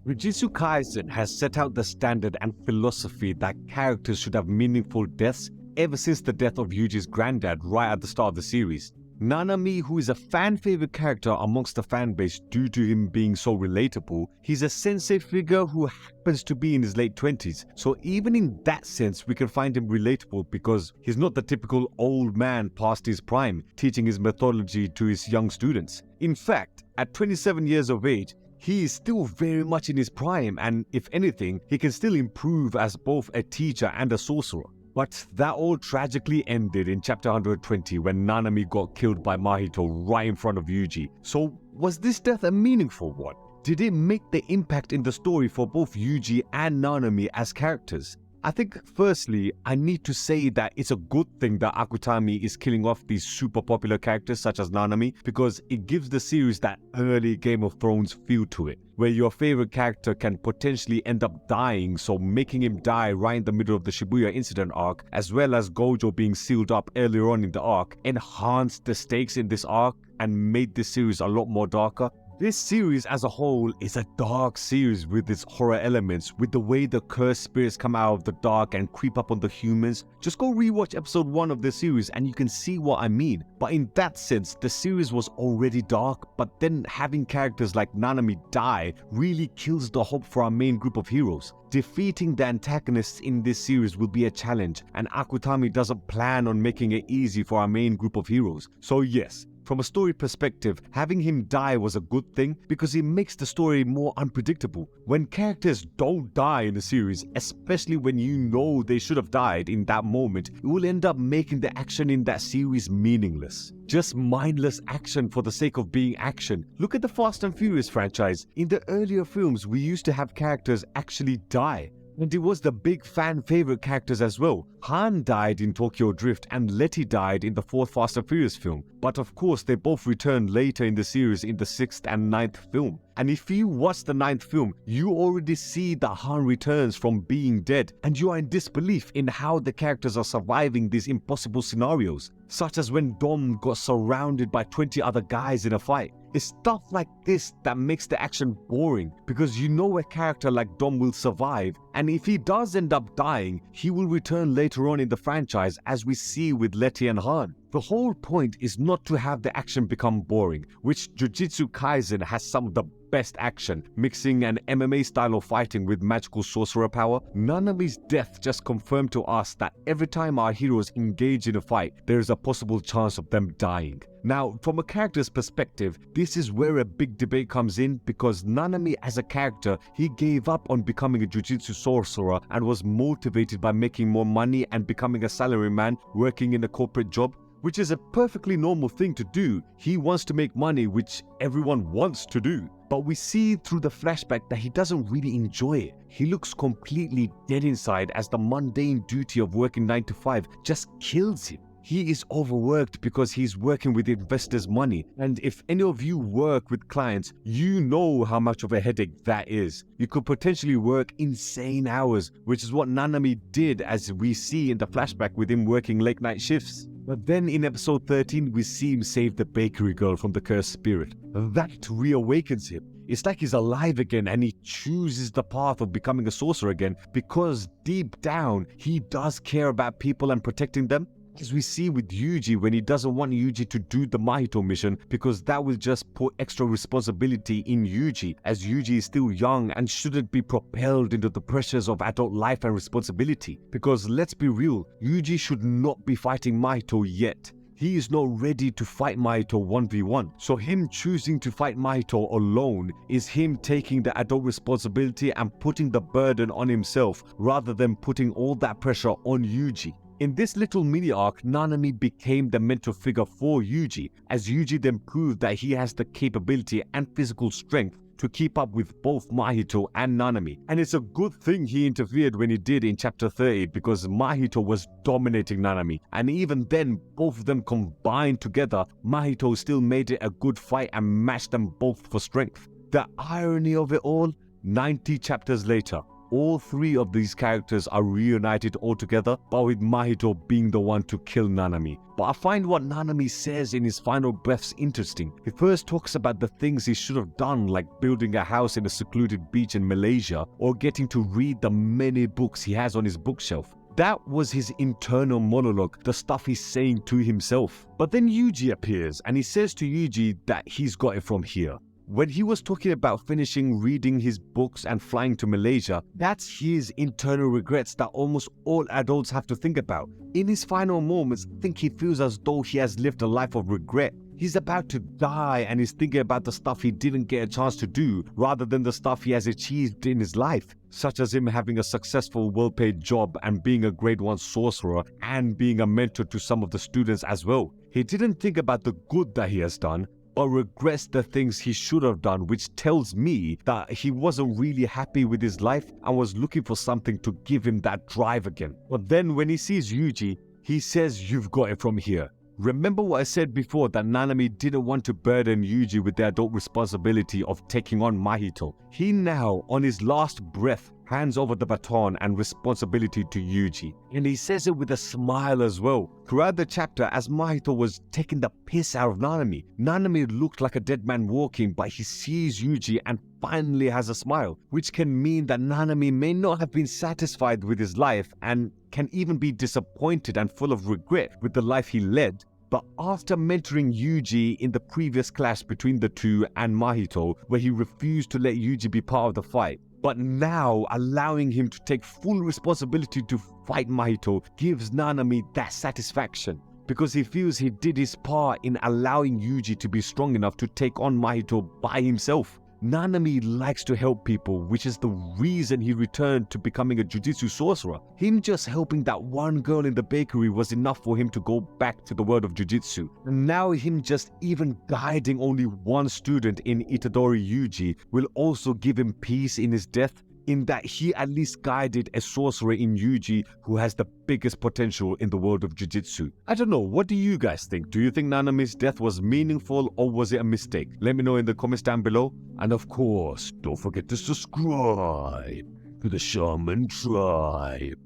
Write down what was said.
Jujutsu Kaisen has set out the standard and philosophy that characters should have meaningful deaths ever since the death of Yuji's granddad right at the start of the series. Nanami, who is a fan-favorite character amongst the fanbase due to him being so relatable, he's a sensei figure who happens to be in his late 20s, so even in that sense we can find him relatable because he's not the typical old man past his prime, teaching his methodology to his young students. In fact, at 27 years of age, he is still very much in his prime, and if anything, he can still improve as both a teacher and a sorcerer. But that all tragically ended in chapter 120 when Nanami got killed by Mahito right in front of Yuji. So was this death a meaningful one? Did it make the impact in the story for both Yuji and Nanami as characters? I think firstly, I need to say that it's a good thing that Akutami is killing off these super popular characters such as Nanami, because it gives the series that early Game of Thrones feel to it, where your favorite character can potentially end up dying, so making him die right in the middle of the Shibuya incident arc, as well as Gojo being sealed up earlier on in the arc, enhanced the stakes in this arc and made this series a lot more darker. This series as a whole is a dark series with its horror elements, with the way the cursed spirits come out of the dark and creep up on the humans. Just go rewatch episode 1 of this series and you can see what I mean. But in that sense, the series was already dark, but then having characters like Nanami die really kills the hope for our main group of heroes. Defeating the antagonists in this series will be a challenge, and Akutami doesn't plan on making it easy for our main group of heroes. So yes, from a story perspective, having him die was a good thing because it makes the story more unpredictable. When characters don't die in a series, especially when you know they should have died in that moment, it will end up making the action in that series meaningless. Just mindless action for the sake of being action. Look at the Fast and Furious franchise. In the earlier films, we used to have characters actually die. And it was the big fan favorite characters as well. Han died in Tokyo Drift and Letty died in the 4th Fast and Furious film. But of course they both returned later in the series in the 6th and 9th film. And if you watch the 9th film, you already see that Han returns from being dead, and you are in disbelief in how the characters are surviving these impossible scenarios, such as when Dom got surrounded by 20 other guys in a fight. It's stuff like this that makes the action boring, because you know a character like Dom will survive, and if he does end up dying, he will return later on in the franchise, as we see with Letty and Han. The whole point is not to have the action become boring, which Jujutsu Kaisen has some of the best action, mixing an MMA style of fighting with magical sorcerer power. Nanami's death just confirmed to us that every time our heroes engage in a fight, there is a possible chance of them dying. Now, from a character's perspective, this is where a big debate comes in, because Nanami as a character, he gave up on becoming a Jujutsu sorcerer and was motivated by making more money and becoming a salaryman working in a corporate job, which is a perfectly normal thing to do. He wants to make money, which everyone wants to do. But we see through the flashback that he doesn't really enjoy it. He looks completely dead inside, as the mundane duty of working 9 to 5 just kills him. He is overworked because he's working with investors' money, and if any of you work with clients, you know how much of a headache that is. You could potentially work insane hours, which is what Nanami did, as we see in the flashback with him working late night shifts. But then in episode 13, we see him save the bakery girl from the cursed spirit. That reawakens him. It's like he's alive again, and he chooses the path of becoming a sorcerer again, because deep down, he does care about people and protecting them. As we see with Yuji, when he doesn't want Yuji to do the Mahito mission, because that will just put extra responsibility in Yuji, as Yuji is still young and shouldn't be propelled into the pressures of adult life and responsibility. Because let's be real, Yuji should not be fighting Mahito yet. He is not ready to fight Mahito 1v1, so him choosing to fight Mahito alone is him taking the adult responsibility and putting the burden on himself, rather than putting all that pressure on Yuji. In this little mini arc, Nanami became the mentor figure for Yuji, as Yuji then proved that he has the capability and physical strength to keep up with both Mahito and Nanami. And it's a good thing he interfered when he did in chapter 30, because Mahito was dominating Nanami, and even then, both of them combined together, Mahito still made it a good fight and matched them both for strength. The irony of it all, 90 chapters later, all three of these characters are reunited altogether, but with Mahito being the one to kill Nanami. But I find what Nanami says in his final breaths interesting. He first talks about the things he should have done, like building a house in a secluded beach in Malaysia or getting to read the many books he has on his bookshelf. That was his internal monologue, the stuff he's saying to himself. But then Yuji appears and he says to Yuji that he's got it from here. When he was talking about finishing reading his books and flying to Malaysia, that's his internal regrets that almost all adults have to think about. In his final moments, I think he feels as though he has lived a life of regret. He's about to die and he's thinking about the stuff he didn't get a chance to do rather than the stuff he has achieved in his life, such as him having a successful, well-paid job and being a grade 1 sorcerer and being a mentor to some of the students as well. He didn't think about the good that he has done, but regrets the things he should have done, which tells me that he wasn't really happy with his life and was looking for something to give him that drive again. But then when he sees Yuji, he says, "You've got it from here." Remember what I said before, that Nanami didn't want to burden Yuji with the adult responsibility of taking on Mahito. He now, on his last breath, hands over the baton and responsibility to Yuji. And he says it with a smile as well. Throughout the chapter, as Mahito was taking the piss out of Nanami, Nanami looked like a dead man walking, but he sees Yuji and finally has a smile, which can mean that Nanami may not have been satisfied with his life and can even be disappointed and full of regret with the life he led. But after mentoring Yuji in the previous clash between the two and Mahito, where he refused to let Yuji be part of the fight, but now allowing him to take full responsibility to fight Mahito, gives Nanami that satisfaction, because he feels he did his part in allowing Yuji to be strong enough to take on Mahito by himself. Nanami likes to help people, which is the reason he returned to becoming a Jujutsu sorcerer. Him just helping that one girl in the bakery was enough for him to go back to the world of Jujutsu. And now him just even guiding only one student in Itadori Yuji will also give him peace in his death, in that he at least guided a sorcerer in Yuji who has the biggest potential in the world of Jujutsu. I don't know, what do you guys think? Do you think Nanami's death was meaningful or was it a mistake? Let me know in the comments down below. And of course, don't forget to subscribe to the Shaman Tribe.